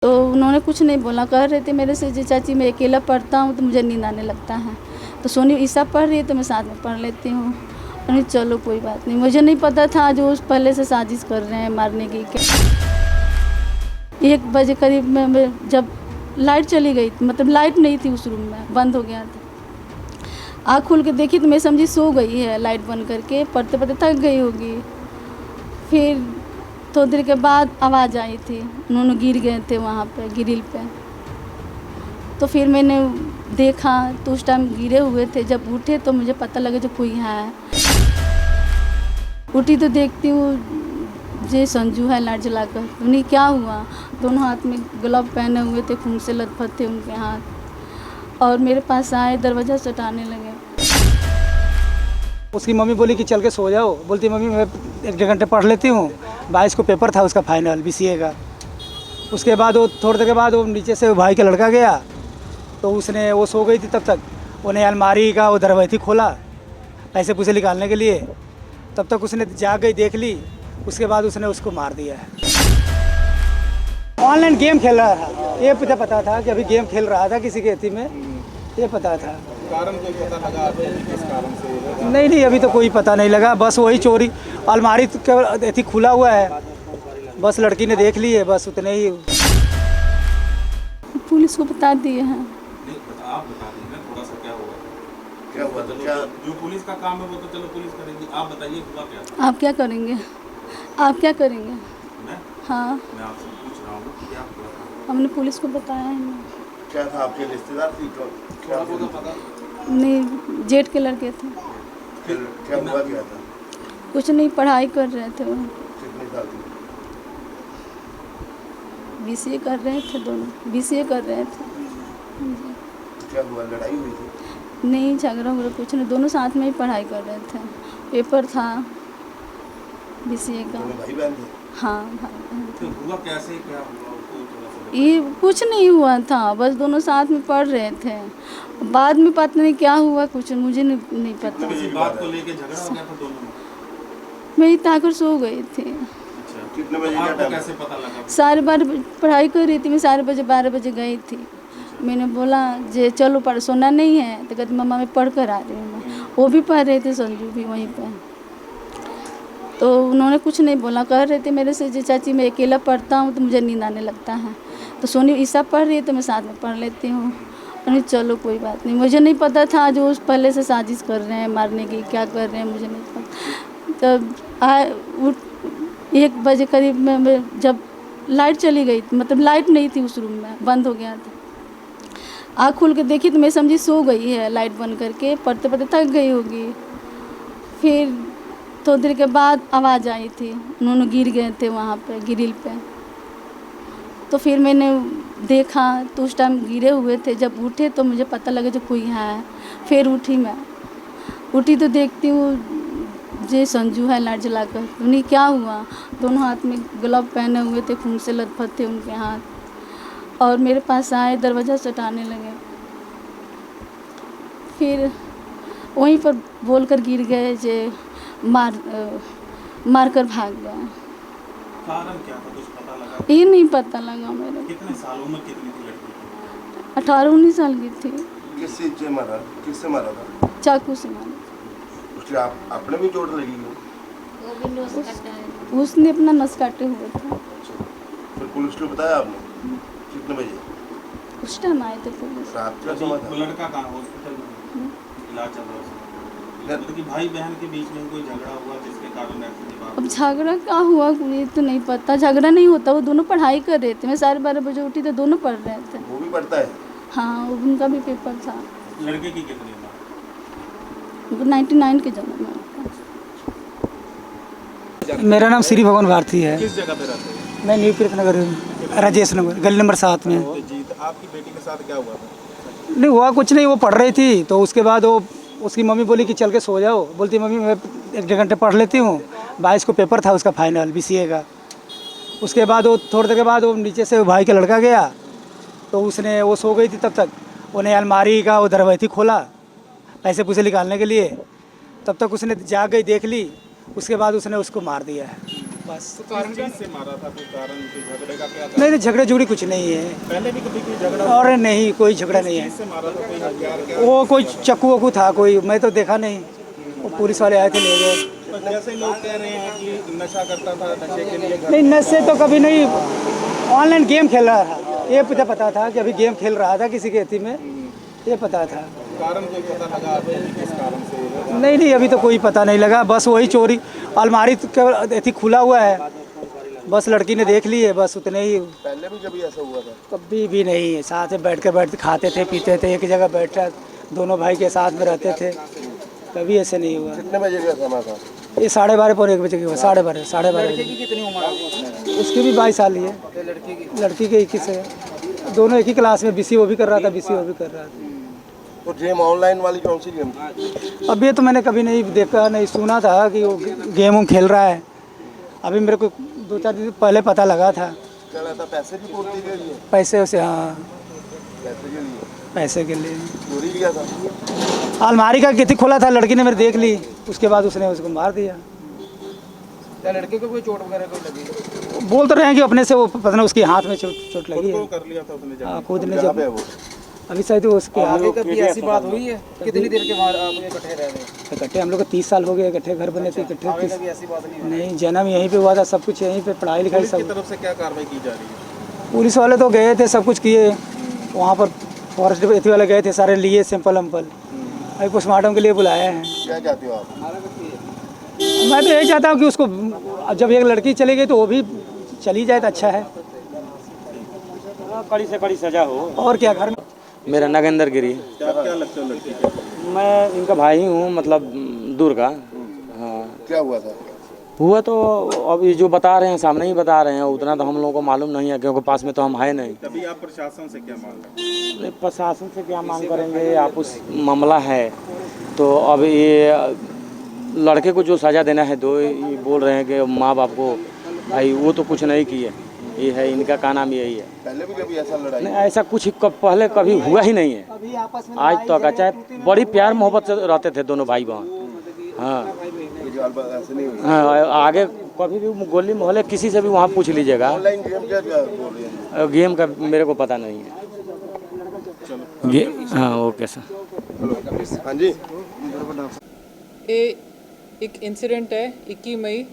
तो उन्होंने कुछ नहीं बोला, कह रहे थे मेरे से, जी चाची मैं अकेला पढ़ता हूँ तो मुझे नींद आने लगता है। तो सोनी ईसा पढ़ रही है तो मैं साथ में पढ़ लेती हूँ। अरे चलो कोई बात नहीं, मुझे नहीं पता था जो उस पहले से साजिश कर रहे हैं मारने की। 1 बजे करीब में जब लाइट चली गई, मतलब लाइट नहीं थी उस रूम में, बंद हो गया था। आँख खोल के देखी तो मैं समझी सो गई है, लाइट बंद करके पढ़ते पढ़ते थक गई होगी। फिर थोड़ी देर के बाद आवाज़ आई थी, उन्होंने गिर गए थे वहाँ पे ग्रिल पे। तो फिर मैंने देखा तो उस टाइम गिरे हुए थे। जब उठे तो मुझे पता लगा जो कोई है। उठी तो देखती हूँ जे संजू है लाइट जलाकर। उन्हें क्या हुआ, दोनों हाथ में ग्लव पहने हुए थे, खून से लथपथ थे उनके हाथ, और मेरे पास आए, दरवाज़ा सटाने लगे। उसकी मम्मी बोली कि चल के सो जाओ। बोलती मम्मी मैं 1-1.5 घंटे पढ़ लेती हूँ। 22 को पेपर था उसका फाइनल BCA का। उसके बाद वो थोड़ी देर के बाद वो नीचे से भाई का लड़का गया, तो उसने, वो सो गई थी तब तक। उन्हें अलमारी का वो दरवाज़ा खोला पैसे पूसे निकालने के लिए, तब तक उसने जाग गई, देख ली। उसके बाद उसने उसको मार दिया है। ऑनलाइन गेम खेल रहा था, ये मुझे पता था कि अभी गेम खेल रहा था किसी के अथी में, ये पता था। कारण कोई पता लगा आपको कि किस कारण से? नहीं अभी तो कोई पता नहीं लगा। बस वही चोरी, अलमारी थी खुला हुआ है, बस लड़की ने देख ली है, बस उतने ही। पुलिस को बता दिए हैं। आप बता दीजिए ना थोड़ा सा क्या हुआ? क्या हुआ था? क्या जो पुलिस का काम है वो तो चलो पुलिस करेगी, आप बताइए हुआ क्या था? आप क्या करेंगे? आप क्या करेंगे? मैं हाँ, मैं आपसे पूछ रहा हूँ क्या हुआ था? हमने पुलिस को बताया है। क्या था? आपके रिश्तेदार थी? क्या थोड़ा बहुत पता नहीं, जेठ के लड़के थे। क्या हुआ क्या था? कुछ नहीं, पढ़ाई कर रहे थे वो, कितने साल की? BCA कर रहे थे, दोनों BCA कर रहे थे। क्या हुआ? लड़ाई हुई थी? नहीं, झगड़ा वगैरह कुछ नहीं, दोनों साथ में ही पढ़ाई कर रहे थे। पेपर था BCA का। दोनों भाई बहन थे? हाँ, भाई बहन थे। तो हुआ कैसे, क्या हुआ उसको थोड़ा सा ये कुछ नहीं हुआ था, बस दोनों साथ में पढ़ रहे थे। बाद में पता नहीं क्या हुआ, कुछ मुझे नहीं पता। किसी बात को लेके झगड़ा हो गया था दोनों में? मैं इतना आकर सो गई थी। अच्छा, कितने बजे तो का आपको टाइम? कैसे पता लगा? 12:30 पढ़ाई कर रही थी मैं, 12 बजे गई थी। मैंने बोला जे चलो पढ़, सोना नहीं है? तो कहती मम्मा मैं पढ़ कर आ रही हूँ मैं। वो भी पढ़ रहे थे, संजू भी वहीं पे। तो उन्होंने कुछ नहीं बोला, कह रहे थे मेरे से, जी चाची मैं अकेला पढ़ता हूँ तो मुझे नींद आने लगता है। तो सोनी ईसा पढ़ रही है तो मैं साथ में पढ़ लेती हूँ। अरे चलो कोई बात नहीं, मुझे नहीं पता था जो उस पहले से साजिश कर रहे हैं मारने की, क्या कर रहे हैं मुझे नहीं पता। तब 1 बजे करीब में जब लाइट चली गई, मतलब लाइट नहीं थी उस रूम में, बंद हो गया था। आँख खोल के देखी तो मैं समझी सो गई है, लाइट बंद करके पढ़ते पढ़ते थक गई होगी। फिर थोड़ी देर के बाद आवाज़ आई थी, उन्होंने गिर गए थे वहाँ पे ग्रिल पे। तो फिर मैंने देखा तो उस टाइम गिरे हुए थे। जब उठे तो मुझे पता लगा जो कोई है। फिर उठी तो देखती हूँ जे संजू है लाइट जलाकर। उन्हें क्या हुआ, दोनों हाथ में ग्लव पहने हुए थे, खून से लथपथ थे उनके हाथ, और मेरे पास आए, दरवाज़ा सटाने लगे। फिर वहीं पर बोलकर गिर गए जे मार कर भाग गए। कारण क्या था, कुछ पता लगा? ये नहीं पता लगा मेरे। कितने साल, उम्र कितनी थी लड़की की? 18-19 साल की थी। किस चीज से मारा? किससे मारा था? चाकू से मारा। उसके आपने भी चोट लगी हो? उसने अपना नस काटे हुए था। फिर पुलिस को बताया आपने? कितने बजे? उस टाइम आए थे पुलिस। रात का अभी समय वो था? लड़का कहाँ, हॉस्पिटल में इलाज चल रहा है उसका? मतलब कि भाई बहन के बीच में कोई झगड़ा हुआ जिसके कारण ऐसी बात? अब झगड़ा क्या हुआ ये तो नहीं पता। झगड़ा नहीं होता, वो दोनों पढ़ाई कर रहे थे। मैं 12:30 बजे उठी तो दोनों पढ़ रहे थे। वो भी पढ़ता है? हाँ, उनका भी पेपर था। लड़के की कितनी उम्र? उनको 99 के जन्म में। मेरा नाम श्री भगवान भारती है। किस जगह पे रहते हैं? मैं न्यू कीर्त नगर, राजेश नगर, गली नंबर 7 में। जी, तो आपकी बेटी के साथ क्या हुआ था? नहीं हुआ कुछ नहीं, वो पढ़ रही थी। तो उसके बाद वो, उसकी मम्मी बोली कि चल के सो जाओ। बोलती मम्मी मैं 1-1.5 घंटे पढ़ लेती हूँ। 22 को पेपर था उसका फाइनल BCA का। उसके बाद वो थोड़ी देर के बाद वो नीचे से भाई का लड़का गया, तो उसने, वो सो गई थी तब तक। उन्हें अलमारी का वो दरवाज़ा खोला पैसे पूसे निकालने के लिए, तब तक उसने जाग गई, देख ली। उसके बाद उसने उसको मार दिया है। बस। किस चीज़ से मारा था, कोई कारण, कोई झगड़े का क्या नहीं नहीं, झगड़े झुगड़ी कुछ नहीं है। पहले भी कभी कोई झगड़ा और नहीं, कोई झगड़ा नहीं है। किस से मारा था, कोई हथियार क्या? वो कोई चाकू वाकू था कोई, मैं तो देखा नहीं। वो पुलिस वाले आए थे, ले गए। तो जैसे लोग कह रहे हैं कि नशा करता था, नशे के लिए घर नहीं, नशे तो कभी नहीं, ऑनलाइन गेम खेल रहा था, ये मुझे पता था कि अभी गेम खेल रहा था किसी के अथी में, ये पता था। कारण कोई पता लगा आपको कि किस कारण से? नहीं नहीं, अभी तो कोई पता नहीं लगा, बस वही चोरी, अलमारी का अथी खुला हुआ है, बस लड़की ने देख ली है, बस उतने ही। पहले भी जब ऐसा हुआ था? कभी भी नहीं, साथ में बैठ खाते थे, पीते थे, एक जगह बैठा, दोनों भाई के साथ में रहते थे, कभी ऐसे नहीं हुआ। कितने बजे का समय था? ये 12:30 पौने 1 बजे की हुआ, 12:30 बजे। कितनी उम्र है? उसकी भी 22 साल ही है, लड़की के 21 है। दोनों एक ही क्लास में, बीसी वो भी कर रहा था, बीसी वो भी कर रहा था। तो गेम ऑनलाइन वाली कौन सी गेम थी? अब ये तो मैंने कभी नहीं देखा, नहीं सुना था कि वो गेम उम खेल रहा है। अभी मेरे को 2-4 दिन पहले पता लगा था। क्या लगता, पैसे की पूर्ति के लिए? पैसे उसे, हाँ, पैसे के लिए पैसे के लिए। चोरी किया था? अलमारी का कितनी खोला था, लड़की ने मेरे देख ली, उसके बाद उसने उसको मार दिया। क्या लड़के को कोई चोट वगैरह कोई लगी? बोल तो रहे हैं कि अपने से वो पता नहीं उसके हाथ में चोट लगी है। कर लिया था उसने जब? हाँ, खुद ने कहाँ पे है जब, वो? अभी शायद वो उसके हाथ आगे कभी ऐसी बात हुई है? कितनी देर के बाद आप इकट्ठे रह रहे? इकट्ठे, हम लोग को 30 साल हो गए इकट्ठे, घर बने थे इकट्ठे। आगे कभी ऐसी बात नहीं हुई? नहीं, जन्म यहीं पे हुआ था, सब कुछ यहीं पे, पढ़ाई लिखाई पुलिस की सब। तरफ से क्या कार्रवाई की जा रही है? पुलिस वाले तो गए थे, सब कुछ किए वहाँ पर, फॉरेस्ट एथी वाले गए थे, सारे लिए सैंपल वैम्पल, अभी पोस्टमार्टम के लिए बुलाया है। क्या चाहते हो आप? मैं तो यही चाहता हूँ कि उसको, जब एक लड़की चली गई तो वो भी चली जाए तो अच्छा है, कड़ी से कड़ी सजा हो। और क्या। घर में मेरा नागेंद्र गिरी, क्या क्या लगता है लड़की को? मैं इनका भाई हूँ, मतलब दूर का। हाँ, क्या हुआ था? हुआ तो अब ये जो बता रहे हैं सामने ही बता रहे हैं, उतना तो हम लोगों को मालूम नहीं है, क्योंकि पास में तो हम है नहीं। तभी आप प्रशासन से क्या मांग रहे हैं? नहीं, प्रशासन से क्या मांग करेंगे, आप उस मामला है तो अब ये लड़के को जो सज़ा देना है दो, ये बोल रहे हैं कि माँ बाप को, भाई वो तो कुछ नहीं किए, ये है इनका का नाम यही है। पहले भी कभी ऐसा लड़ाई? नहीं, ऐसा कुछ पहले कभी हुआ ही नहीं है आज तक। चाहे बड़ी प्यार मोहब्बत से रहते थे दोनों भाई बहन। हाँ ऐसे नहीं हुई? हाँ, आगे कभी भी गोली मोहल्ले किसी से भी वहाँ पूछ लीजिएगा। ऑनलाइन गेम क्या क्या बोल रहे हैं? गेम का मेरे को पता नहीं है। हाँ, ओके सर। हाँ जी। ਇਹ ਇੱਕ ਇਨਸੀਡੈਂਟ ਹੈ 21 ਮਈ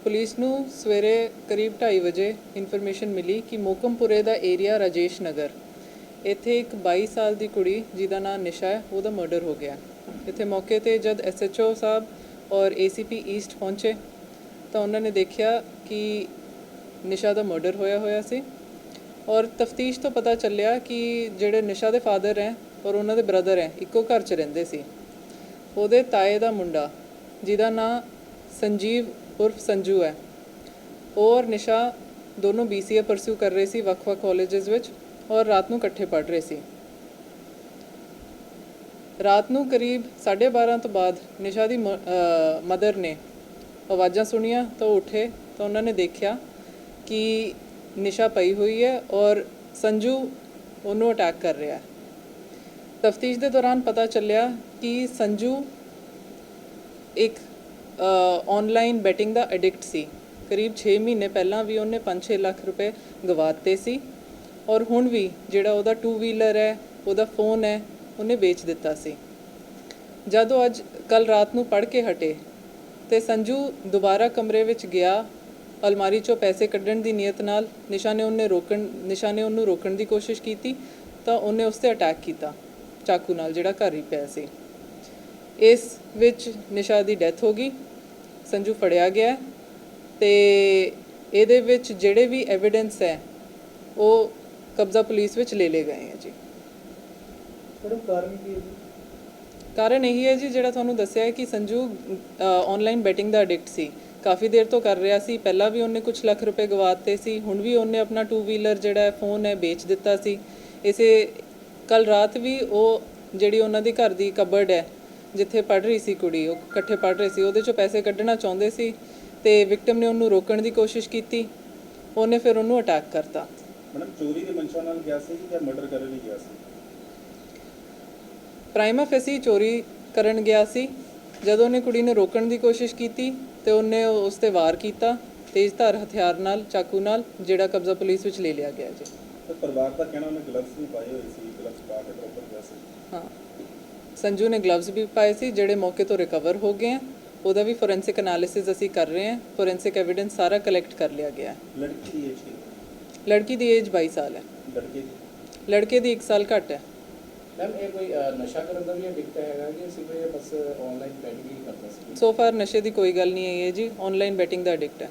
ਪੁਲਿਸ ਨੂੰ ਸਵੇਰੇ ਕਰੀਬ 2:30 ਵਜੇ ਇਨਫੋਰਮੇਸ਼ਨ ਮਿਲੀ ਕਿ ਮੋਕਮਪੁਰੇ ਦਾ ਏਰੀਆ ਰਾਜੇਸ਼ ਨਗਰ, ਇੱਥੇ ਇੱਕ 22 ਸਾਲ ਦੀ ਕੁੜੀ ਜਿਹਦਾ ਨਾਮ ਨਿਸ਼ਾ ਹੈ, ਉਹਦਾ ਮਰਡਰ ਹੋ ਗਿਆ। ਇੱਥੇ ਮੌਕੇ ਤੇ ਜਦ SHO ਸਾਹਿਬ ਔਰ ACP ਈਸਟ ਪਹੁੰਚੇ ਤਾਂ ਉਹਨਾਂ ਨੇ ਦੇਖਿਆ ਕਿ ਨਿਸ਼ਾ ਦਾ ਮਰਡਰ ਹੋਇਆ ਸੀ ਔਰ ਤਫਤੀਸ਼ ਤੋਂ ਪਤਾ ਚੱਲਿਆ ਕਿ ਜਿਹੜੇ ਨਿਸ਼ਾ ਦੇ ਫਾਦਰ ਹੈ ਔਰ ਉਹਨਾਂ ਦੇ ਬ੍ਰਦਰ ਹੈ, ਇੱਕੋ ਘਰ 'ਚ ਰਹਿੰਦੇ ਸੀ। ਉਹਦੇ ਤਾਏ ਦਾ ਮੁੰਡਾ ਜਿਹਦਾ ਨਾਂ ਸੰਜੀਵ ਉਰਫ ਸੰਜੂ ਹੈ, ਔਰ ਨਿਸ਼ਾ ਦੋਨੋਂ BCA ਪਰਸਿਊ ਕਰ ਰਹੇ ਸੀ ਵੱਖ-ਵੱਖ ਕਾਲਜਸ ਵਿੱਚ ਔਰ ਰਾਤ ਨੂੰ ਇਕੱਠੇ ਪੜ੍ਹ ਰਹੇ ਸੀ। ਰਾਤ ਨੂੰ ਕਰੀਬ 12:30 ਤੋਂ ਬਾਅਦ ਨਿਸ਼ਾ ਦੀ ਮਦਰ ਨੇ ਆਵਾਜ਼ਾਂ ਸੁਣੀਆਂ ਤਾਂ ਉਹ ਉੱਠੇ ਤਾਂ ਉਹਨਾਂ ਨੇ ਦੇਖਿਆ ਕਿ ਨਿਸ਼ਾ ਪਈ ਹੋਈ ਹੈ ਔਰ ਸੰਜੂ ਉਹਨੂੰ ਅਟੈਕ ਕਰ ਰਿਹਾ ਹੈ। ਤਫਤੀਸ਼ ਦੇ ਦੌਰਾਨ ਪਤਾ ਚੱਲਿਆ ਕਿ ਸੰਜੂ ਇੱਕ ਆਨਲਾਈਨ ਬੈਟਿੰਗ ਦਾ ਐਡਿਕਟ ਸੀ। ਕਰੀਬ 6 ਮਹੀਨੇ ਪਹਿਲਾਂ ਵੀ ਉਹਨੇ 5-6 ਲੱਖ ਰੁਪਏ ਗਵਾਤੇ ਸੀ ਔਰ ਹੁਣ ਵੀ ਜਿਹੜਾ ਉਹਦਾ 2 ਵੀਲਰ ਹੈ, ਉਹਦਾ ਫੋਨ ਹੈ, ਉਹਨੇ ਵੇਚ ਦਿੱਤਾ ਸੀ। ਜਦੋਂ ਅੱਜ ਕੱਲ ਰਾਤ ਨੂੰ ਪੜ੍ਹ ਕੇ ਹਟੇ ਤੇ ਸੰਜੂ ਦੁਬਾਰਾ ਕਮਰੇ ਵਿੱਚ ਗਿਆ, ਅਲਮਾਰੀ 'ਚੋਂ ਪੈਸੇ ਕੱਢਣ ਦੀ ਨੀਅਤ ਨਾਲ ਨਿਸ਼ਾ ਨੇ ਉਹਨੂੰ ਰੋਕਣ ਦੀ ਕੋਸ਼ਿਸ਼ ਕੀਤੀ ਤਾਂ ਉਹਨੇ ਉਸ 'ਤੇ ਅਟੈਕ ਕੀਤਾ ਚਾਕੂ ਨਾਲ, ਜਿਹੜਾ ਘਰ ਹੀ ਪਿਆ ਸੀ। ਇਸ ਵਿੱਚ ਨਿਸ਼ਾ ਦੀ ਡੈਥ ਹੋ ਗਈ, ਸੰਜੂ ਫੜਿਆ ਗਿਆ ਤੇ ਇਹਦੇ ਵਿੱਚ ਜਿਹੜੇ ਵੀ ਐਵੀਡੈਂਸ ਹੈ ਉਹ ਕਬਜ਼ਾ ਪੁਲਿਸ ਵਿੱਚ ਲੈ ਲਏ ਗਏ ਹੈ ਜੀ। ਕਾਰਨ ਇਹੀ ਹੈ ਜੀ ਜਿਹੜਾ ਤੁਹਾਨੂੰ ਦੱਸਿਆ ਹੈ ਕਿ ਸੰਜੂ ਆਨਲਾਈਨ ਬੈਟਿੰਗ ਦਾ ਐਡਿਕਟ ਸੀ, ਕਾਫੀ ਦੇਰ ਤੋਂ ਕਰ ਰਿਹਾ ਸੀ। ਪਹਿਲਾਂ ਵੀ ਉਹਨੇ ਕੁਝ ਲੱਖ ਰੁਪਏ ਗਵਾਤੇ ਸੀ, ਹੁਣ ਵੀ ਉਹਨੇ ਆਪਣਾ 2 ਵੀਲਰ ਜਿਹੜਾ ਹੈ ਫੋਨ ਹੈ ਵੇਚ ਦਿੱਤਾ ਸੀ। ਇਸੇ ਕੱਲ ਰਾਤ ਵੀ ਉਹ ਜਿਹੜੀ ਉਹਨਾਂ ਦੀ ਘਰ ਦੀ ਕਬਰਡ ਹੈ ਜਿੱਥੇ ਪੜ੍ਹ ਰਹੀ ਸੀ ਕੁੜੀ, ਉਹ ਇਕੱਠੇ ਪੜ੍ਹ ਰਹੇ ਸੀ, ਉਹਦੇ 'ਚੋਂ ਪੈਸੇ ਕੱਢਣਾ ਚਾਹੁੰਦੇ ਸੀ ਤੇ ਵਿਕਟਮ ਨੇ ਉਹਨੂੰ ਰੋਕਣ ਦੀ ਕੋਸ਼ਿਸ਼ ਕੀਤੀ, ਉਹਨੇ ਫਿਰ ਉਹਨੂੰ ਅਟੈਕ ਕਰਤਾ। ਮੈਡਮ ਚੋਰੀ ਦੀ ਮਨਸ਼ਾ ਨਾਲ ਗਿਆ ਸੀ ਜਾਂ ਮਰਡਰ ਕਰਨ ਲਈ ਗਿਆ ਸੀ? ਪ੍ਰਾਈਮਾ ਫੇਸੀ ਚੋਰੀ ਕਰਨ ਗਿਆ ਸੀ। ਜਦੋਂ ਉਹਨੇ ਕੁੜੀ ਨੂੰ ਰੋਕਣ ਦੀ ਕੋਸ਼ਿਸ਼ ਕੀਤੀ ਤੇ ਉਹਨੇ ਉਸ 'ਤੇ ਵਾਰ ਕੀਤਾ ਤੇਜ਼ਧਾਰ ਹਥਿਆਰ ਨਾਲ, ਚਾਕੂ ਨਾਲ, ਜਿਹੜਾ ਕਬਜ਼ਾ ਪੁਲਿਸ ਵਿੱਚ ਲੈ ਲਿਆ ਗਿਆ ਜੀ। ਪਰਿਵਾਰ ਦਾ ਕਹਿਣਾ ਉਹਨੇ ਗਲਵਸ ਵੀ ਪਾਏ ਹੋਏ ਸੀ, ਗਲਵਸ ਪਾ ਕੇ ਪ੍ਰੋਪਰ ਗਿਆ ਸੀ। ਹਾਂ, ਸੰਜੂ ਨੇ ਗਲਵਜ਼ ਵੀ ਪਾਏ ਸੀ ਜਿਹੜੇ ਮੌਕੇ ਤੋਂ ਰਿਕਵਰ ਹੋ ਗਏ ਆ। ਉਹਦਾ ਵੀ ਫੋਰੈਂਸਿਕ ਐਨਾਲਿਸਿਸ ਅਸੀਂ ਕਰ ਰਹੇ ਹਾਂ। ਫੋਰੈਂਸਿਕ ਐਵੀਡੈਂਸ ਸਾਰਾ ਕਲੈਕਟ ਕਰ ਲਿਆ ਗਿਆ ਹੈ। ਲੜਕੀ ਦੀ ਏਜ ਕਿੰਨੀ? ਲੜਕੀ ਦੀ ਏਜ 22 ਸਾਲ ਹੈ। ਲੜਕੇ ਦੀ? ਲੜਕੇ ਦੀ 1 ਸਾਲ ਘੱਟ ਹੈ। ਮੈਮ ਇਹ ਕੋਈ ਨਸ਼ਾ ਕਰਨ ਦਾ ਵੀ ਐਡਿਕਟ ਹੈਗਾ ਕਿ ਸਿਰਫ ਬਸ ਆਨਲਾਈਨ ਬੈਟਿੰਗ ਹੀ ਕਰਦਾ ਸੀ? ਸੋ ਫਾਰ ਨਸ਼ੇ ਦੀ ਕੋਈ ਗੱਲ ਨਹੀਂ ਹੈ ਜੀ, ਆਨਲਾਈਨ ਬੈਟਿੰਗ ਦਾ ਐਡਿਕਟ ਹੈ।